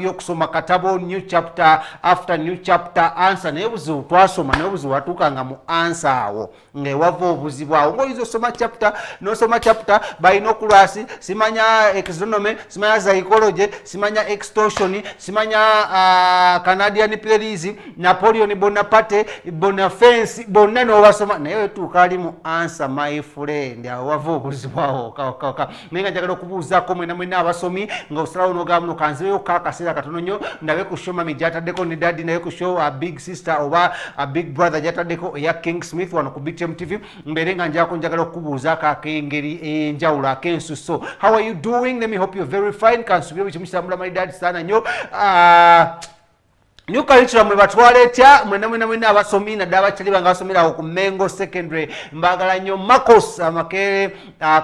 Yokusoma katabo new chapter after new chapter answer nebuzibu twasoma nebuzibu watukanga mu answer awo ngewava obuzibu awo ngoyizo soma chapter no soma chapter binoculars simanya exonomy simanya psychology simanya extortion simanya Canadian pluralism Napoleon Bonaparte Boniface bonna no basoma naye tukali mu answer my friend awo wava obuzibu awo kaka nenga njagala okubuuzako mwena abasomi ng'osalawo n'ogamu kanzeyo kakase katono nyo ndabe kushoma mijatadeko ni daddy naye kushow a big sister oba a big brother jatadeko ya King Smith wano ku Big TV mberenga njako njagala okubuuza kakengeri enjawulo akensuso. How are you doing? Let me hope you're very fine. Kansubira bichimusambula my dad sana nyo New curriculum mwe batwaleetya mwena abasomi naddala abakyali bange basomera ku Mengo Secondary mbagala nnyo Marcos Makere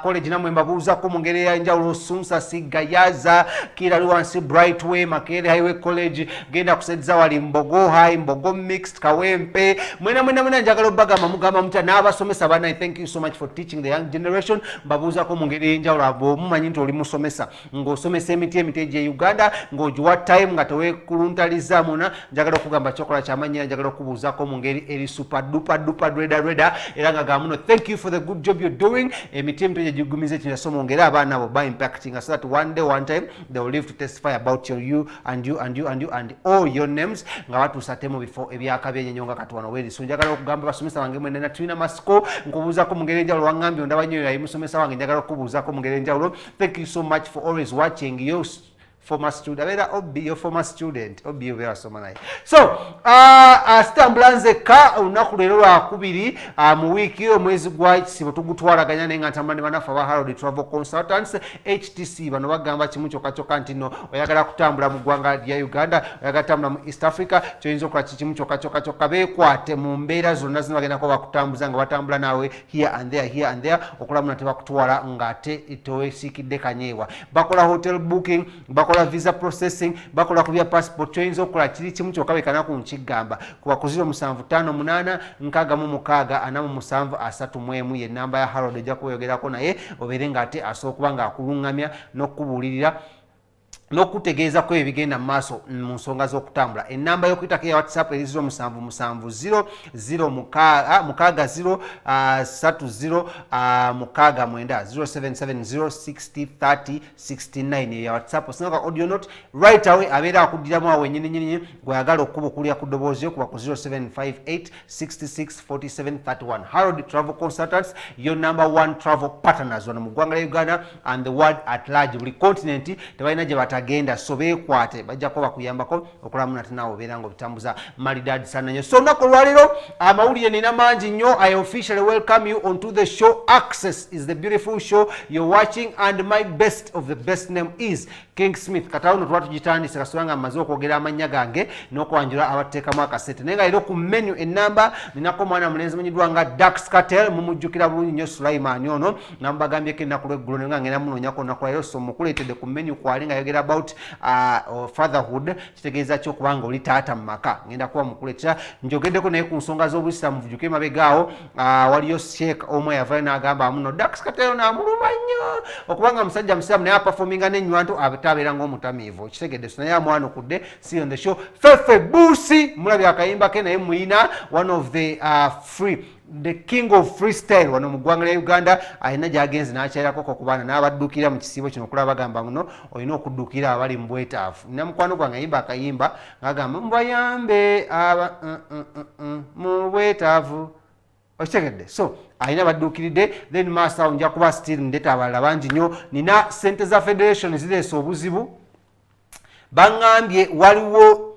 college namwe mbabuuzako mu ngeri y'enjawulo Sunsa Sigayaza Kira Luwansi Brightway Makere Highway College genda kusediza wali Mbogo High Mbogo Mixed Kawempe mwena njagala obbagamba mugamba mutya n'abasomesa bana. Thank you so much for teaching the young generation. Mbabuuzako mu ngeri y'enjawulo abo mumanyi nti oli musomesa ng'osomesa emiti gye Uganda ng'ogiwa time nga tewekuluntaliza muna njagala okugamba chokola kyamanya njagala okubuuzako mu ngeri eri super duper reda era nga gamuno. Thank you for the good job you're doing. Emiti gye gigumize kinasoma ngeri abaana abo by impacting so that one time they will live to testify about you and all your names nga batuusate mu bifo ebyaka byenyenyonga katwano weri. So njagala okugamba basomesa bange mwena tulina masiko nkubuuzako mu ngeri enjawulo wangambye ondaba nnyo yayi musomesa wange njagala okubuuzako mu ngeri enjawulo. Thank you so much for always watching you former student abera obi your former student obi obera somanaye. So stambulanze ka unaku lero lwa kubiri mu wiki omwezi gwa kisibo tugutwalaganya nenga ntamani banafa ba Harold Travel Consultants HTC bano bagamba kimu kyokka nti no oyagala kutambula mu ggwanga lya Uganda oyagala kutambula mu East Africa kyoyinza okukola kimu kyokka beekwate mu mbeera zonna zino bagenda ko bakutambuza nga batambula naawe here and there okulamu nate bakutwala ngate toweesiikidde kanyeewa. Bakola hotel booking bakola visa processing bakola ku bya passport kyoyinza okukola kiri kimu kyokka bekana ku nkigamba kuba ku 0758 666 4731 ye namba ya Harold ejja kuyogerako naye obeere ng'ate asobola okuba ng'akulungamya n'okubuulirira n'okutegeeza ko ebigenda mu maaso mu nsonga z'okutambula. Ennamba y'okuyitako ya WhatsApp eri 0770 060 077063069 ya WhatsApp. Osinga audio note right away abeera akuddiramu awo ennyini gw'ayagala okubukulira ku ddoboozi yo kuba ku 0758 664731. Harold Travel Consultants, your number one travel partners wano mu ggwanga lya Uganda and the world at large. Buli continent tebalina gye batagenda so beekwate bajjako bakuyambako okulamu nate naawe obeera ng'obitambuza malidadi sana nnyo. So olunaku olwaleero amawulire nina mangi nnyo. I officially welcome you onto the show. Access is the beautiful show you're watching and my best of the best name is King Smith. Katawuno tuba tugitandise kasubira nga mmaze okwogera amannya gange n'okwanjula abateekamu akasente naye nga leero ku menu ennamba ninako mwana mulenzi manyiddwa nga Dax Cartel mumujjukira bulungi nnyo Sulaiman ono namubagambyeko ennaku lw'eggulu naye nga ngenda munoonyako olunaku lwaleero so mukuleetedde ku menu kwali nga yogera about fatherhood kitegeeza ki okuba nga oli taata mu maka ngenda kuba mukuleetera njogeddeko naye ku nsonga z'obusiramu vujuke mabegaawo. Waliyo Sheikh omwe yavayo n'agamba muno Dax Cartel n'amuluma nnyo okubanga musajja musiramu naye apafominga n'ennywanto abeera ng'omutamiivu kitegedde so naye amwanukudde see on the show. Fefe Busi mulabye akayimba ke naye muyina one of the the king of freestyle wano mu ggwanga lya Uganda alina gy'agenze n'akyerako okubaana n'abaddukira mu kisiibo kino okulaba bagamba muno olina okuddukira abali mu bwetaavu. Nina mukwano gwange ayimba akayimba ng'agamba mbayambe mu bwetaavu okitegedde. So alina badduukiridde then maaso awo nja kuba still ndeeta abalala bangi nnyo. Nina ssente za federation zireese obuzibu baŋŋambye waliwo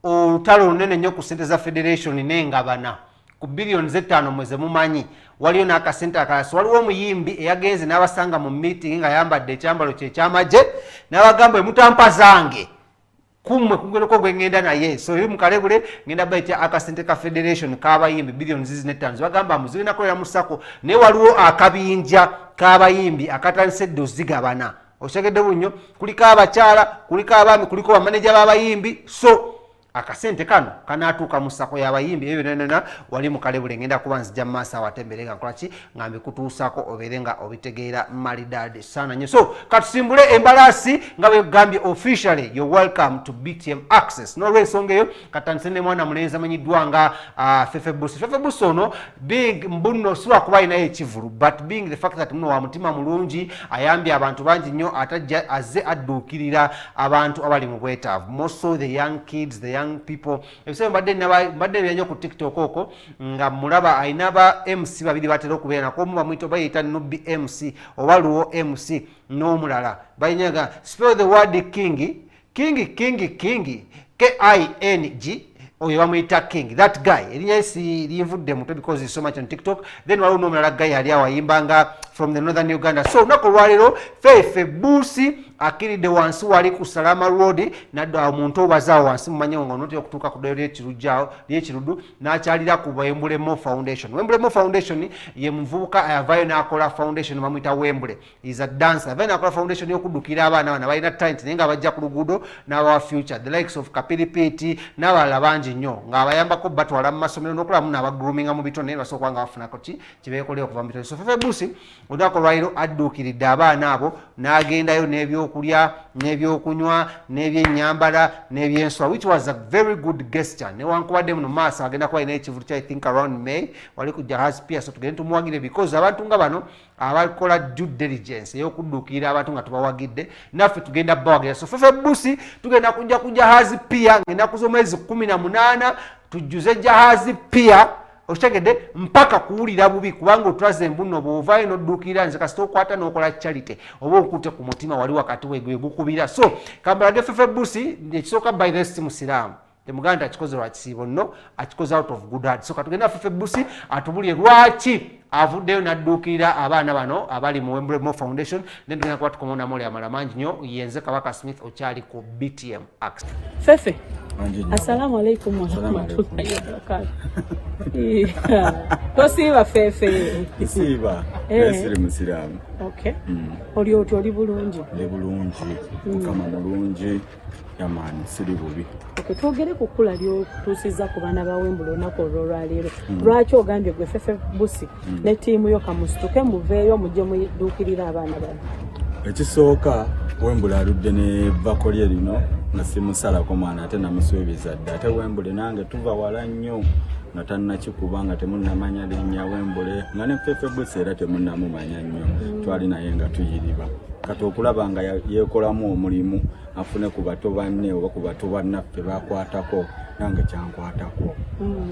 olutalo lunene nnyo ku ssente za federation n'engabana ku billion 5 mweze mumanyi waliyo n'akasente akalala. So waliwo omuyimbi eyagenze n'abasanga mu meeting nga yambadde ekyambalo kye ekyamagye n'abagamba emutampa zange kumwe kugweko gwengenda naye so eri mukalebule ngenda bayita akasente ka federation k'abayimbi billion 5 bagamba muzigenda kolera mu sako naye waliwo akabinja k'abayimbi akatandise dozigabana otegedde bunnyo kuliko abakyala kuliko abaami kuliko bamaneja b'abayimbi. So akasente kano kanatuuka mu ssako y'abayimbi ebyo byonna wali mu kalebule ngenda kuba nzija mu maaso awatembere nga nkolaki nga mbikutuusako obeere nga obitegeera malidaadi saana nnyo. So katusimbule embalaasi nga bwegambye officially you're welcome to BTM Access. N'olw'ensonga eyo katandise ne mwana mulenzi amanyiddwa nga Fefe Busi. Fefe Busi ono being mbunno si lwakuba alinayo ekivulu but being the fact that muno wa mutima mulungi ayambye abantu bangi nnyo atajja azze adduukirira abantu abali mu bwetaavu, most so the young kids, the young people. Ebiseera mbadde byanyo ku TikTok okwo nga mulaba ayina ba MC babiri batera okubeera nako, omu bamuyita bayita Nubi MC oba Luwo MC n'omulala bayinyaga spell the word king K-I-N-G oyo bamuyita King. That guy erinnya si linvudde mutwe because he's so much on TikTok. Then waliwo n'omulala guy yali awayimbanga from the northern Uganda. So olunaku olwaleero Fefe Busi akiridde wansi wali ku Salama Road nadda omuntu obazaawo wansi mumanye nga onotera okutuuka ku ddyo ly'ekirudu n'akyalira ku Wembule Mo Foundation. Wembule Mo Foundation ye muvubuka ayavaayo n'akola foundation bamuyita Wembule. Is a dancer. Avaayo n'akola foundation y'okuddukira abaana bana balina talent naye nga bajja ku luguudo n'abawa future. The likes of Kapiripiti n'abalala bangi nnyo ng'abayambako batwala mu masomero n'okulamu n'abagroominga mu bitone naye basooka nga bafunako kibeekolera okuva mu bitone. So Fefe Busi olunaku olwaleero adduukiridde abaana abo n'agendayo n'ebyokulya n'ebyokunywa n'ebyennyambala n'ebyenswa, which was a very good gesture. Newankubadde muno maaso agenda kuba alina ekivulu kya I think around May wali ku Jahazi Pia, so tugende tumuwagire because abantu nga bano abakola due diligence ey'okudduukirira abantu nga tubawagidde naffe tugenda bawagira. So Fefe Busi tugenda kujja ku Jahazi Pia ng'ennaku z'omwezi 18 tujjuze Jahazi Pia okitegedde mpaka kuwulira bubi kubanga otulaze embuno bw'ovaayo n'odduukirira nze kasita okwata n'okola charity oba okute ku mutima wali wakati we gukubira. So kambalage Fefe Busi ekisooka by the si musiraamu temuganda akikoze lwa kisiibo nno akikoze out of good heart. So katugenda Fefe Busi atubulye lwaki avuddeyo n'adduukirira abaana bano abali mu Wembule Mo Foundation. Then tugenda kuba tukomona moli amala mangi nnyo yenze Kabaka Smith okyali ku BTM Access. Fefe, assalamu alaikum wa rahmatullahi wa barakatuh. Tosiiba Fefe. Siba. Nesiri musiramu. Okay. Oli otyo oli bulungi. Ndi bulungi. Mukama mulungi. Yamani siri bubi. Okay, twogere ku kkula ly'okutuusizza ku baana ba Wembule olunaku olwaleero. Lwaki ogambye gwe Fefe Busi ne ttiimu yo kamusituke muveeyo mujje mudduukirira abaana bano? Ekisooka Wembule aludde ne bakolye lino nga simusalako mwana ate namusuubiza dda. Ate Wembule nange tuva wala nnyo nga tannakikuba nga temunnamanya linnya Wembule nga ne Fefe Busi era temunnamumanya nnyo. Twali naye nga tuyiriba kati okulaba nga yeekolamu omulimu afune ku bato banne oba ku bato bannaffe bakwatako nange kyankwatako.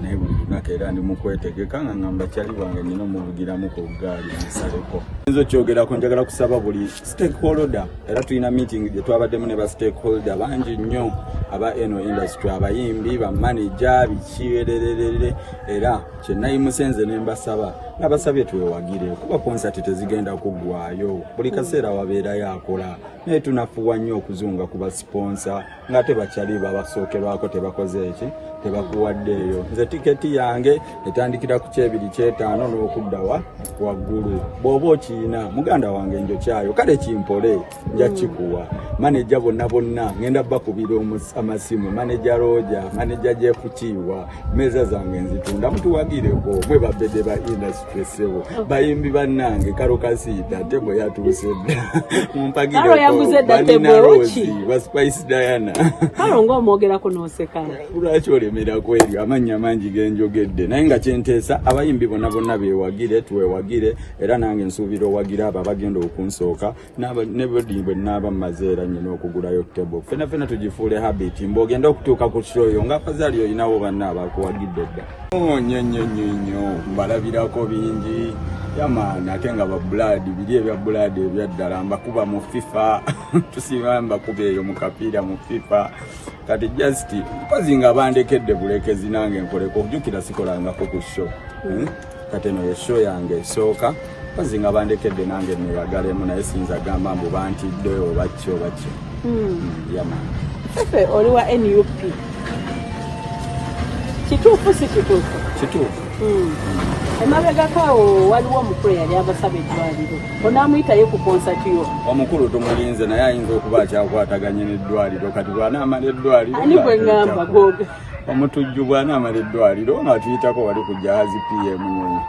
Naye buli lunaku era ndi mu kwetegeka nga ngamba kyali bwange nnina omuvugiramu ku ggaali musaleko. Nzo kyogerako njagala kusaba buli stakeholder era tulina meeting gye twabaddemu ne ba stakeholder bangi nnyo aba eno industry abayimbi bamanager bikiwererere era kyenayimusenze ne mbasaba nabasabye twewagire kuba konsati tezigenda kuggwayo buli kaseera wabeerayo akola naye tunafuwa nnyo okuzunga ku basponsa nga tebakyali babasookerwako tebakoze eki tebakuwaddeeyo. Nze tiketi yange etandikira ku 2,500 n'okudda waggulu. Bw'oba okiina muganda wange njo kyayo kale kimpole nja kikuwa. Maneja bonna ngenda bakubira amasimu maneja Roja maneja Jekukiwa meza zange nzitunda mutuwagireko bwe babedde ba industry sebo bayimbi bannange karo kasida tebo yatuusedda mumpagire karo yaguze dda tebo ochi wa Spice Diana karo ng'omwogera kunooseka lwaki olemera kweri amanya mangi genjogedde naye nga kyenteesa abayimbi bonna beewagire tuwewagire era nange nsuubira owagira abo abagenda okunsooka ne bwe naaba mazeera nyina okugulayo tebo fena tugifuule habit mbogenda okutuuka ku shoyo nga fazali oyinawo banna abakuwagidde dda nyonyo mbalabirako bingi yamaana ate nga babuladi biri ebya buladi ebyaddala mbakuba mu FIFA tusiba mbakuba eyo mu kapiira mu FIFA kati just mpazi nga bandekedde bulekezi nange nkoleko okujjukira sikolangako ku show kati eno ye show yange esooka mpazi nga bandekedde nange neyagalemu naye siyinza gamba mbu bantidde oba kyo yamaana Fefe oli wa NUP kituufu si kituufu? Kituufu. emabegakaawo waliwo omukulu yali abasaba eddwaliro onaamuyitayo ku konsati yo omukulu tumulinze naye ayinza okuba akyakwataganye n'eddwaliro kati bw'anaamala eddwaliro ani gwe ŋŋamba googe omutujju bw'anaamala eddwaliro ng'atuyitako wali ku jahazi pm nyonyi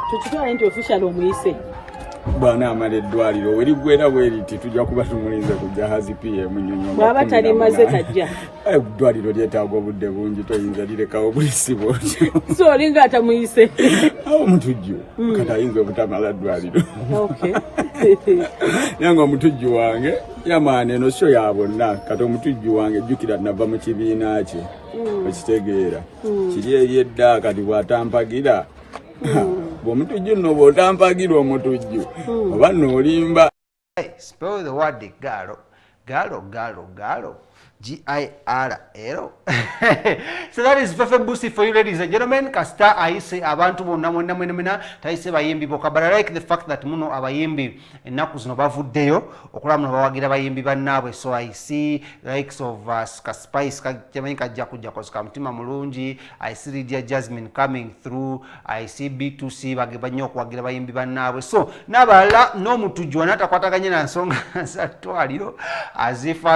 tukitwale nti official omuyise bw'anaamala eddwaliro werigwera bweriti tujja kuba tumulinze ku jahazi pm nyonyi bw'aba talimaze tajja eddwaliro lyetaaga obudde bungi toyinza lirekawo buli sibo so olinga atamuyise awo omutujju kati ayinza obutamala ddwaliro naye nga omutujju wange yamaana eno syo ya bonna kati omutujju wange jjukira nava mu kibiina kye okitegeera kiri eri edda kati bw'atampagira bw'omutujju nno bw'otampagira omutujju oba noolimba. Spell the word galo. Galo, galo, galo. G-I-R-L. So that is Fefe Busi for you, ladies and gentlemen. Kasta aise abantu bonna mwena taise bayimbi boka, but I like the fact that muno abayimbi ennaku zino bavuddeyo okulaba muno bawagira bayimbi bannaabwe. So I see likes of Spice kajamanyi kajja kujja koska mutima mulungi. I see Lydia Jasmine coming through. I see B2C bageba nnyo okuwagira bayimbi bannaabwe. So n'abalala n'omutujju anatakwataganye na nsonga za ttwaliro azifu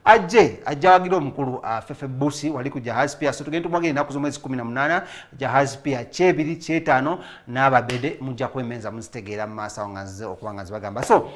ajja wagira omukulu Fefe Busi wali ku Jahazi Pia. So tugenda tumwagira ennaku z'omwezi 18 Jahazi Pia kyebiri kyetaano n'ababede mujja kwemenza muzitegeera mu maaso awo nga nze okuba nga nzibagamba. So